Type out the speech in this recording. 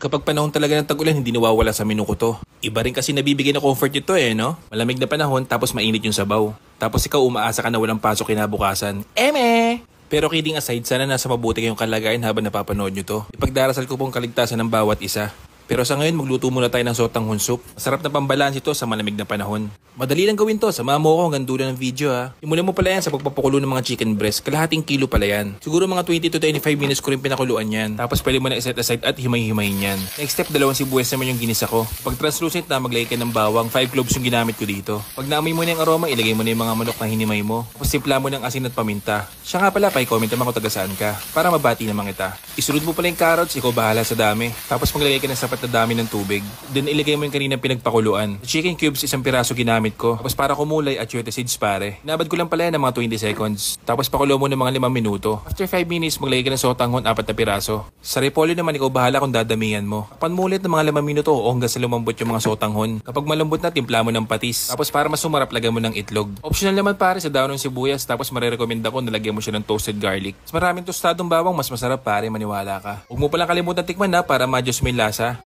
Kapag panahon talaga ng tag-ulan, hindi nawawala sa menu ko to. Iba rin kasi nabibigay na comfort nito no? Malamig na panahon tapos mainit yung sabaw. Tapos ikaw umaasa ka na walang pasok kinabukasan. Eme! Pero kidding aside, sana nasa mabuti kayong kalagayan habang napapanood nyo to. Ipagdarasal ko pong kaligtasan ng bawat isa. Pero sa ngayon, magluto muna tayo ng sotanghon soup. Masarap na pambalansi ito sa malamig na panahon. Madali lang gawin to. Samahan mo ko hanggang dulo ng video Imulan mo pala yan sa pagpapakulo ng mga chicken breast. Kalahating kilo pala yan. Siguro mga 20 to 25 minutes ko rin pinakuluan yan. Tapos pwede mo na iset aside at himay-himayin yan. Next step, 2 sibuyas naman yung ginisa ko. Pag translucent na, maglagay ka ng bawang. 5 cloves yung ginamit ko dito. Pag naamoy mo na yung aroma, ilagay mo na yung mga manok na hinimay mo. Tapos simpla mo ng asin at paminta. Siya nga pala, pa-comment naman kung taga saan ka. Para mabati naman kita. Isunod mo pala yung carrots, ikaw bahala sa dami. Tapos maglagay ka ng sapat na dami ng tubig. Then ilagay mo yung kanina pinagpakuluan. Chicken cubes, 1 piraso ginamit ko. Tapos para kumulay at chote seeds pare. Nabad ko lang pala yan ng mga 20 seconds. Tapos pakulo mo ng mga 5 minuto. After 5 minutes, maglagay ka ng sotanghon 4 na piraso. Sa repolyo naman, ikaw bahala kung dadamihan mo. Takpan mo ulit ng mga 5 minuto o hanggang sa lumambot yung mga sotanghon. Kapag malambot na, timpla mo ng patis. Tapos para mas sumarap, lagyan mo ng itlog. Optional naman pare sa daon ng sibuyas. Tapos marirecommend ako na lagyan mo siya ng toasted garlic. Mas maraming tostadong bawang, mas masarap pare, maniwala ka. Huwag mo palang kalimutan tikman para ma-adjust mo yung lasa.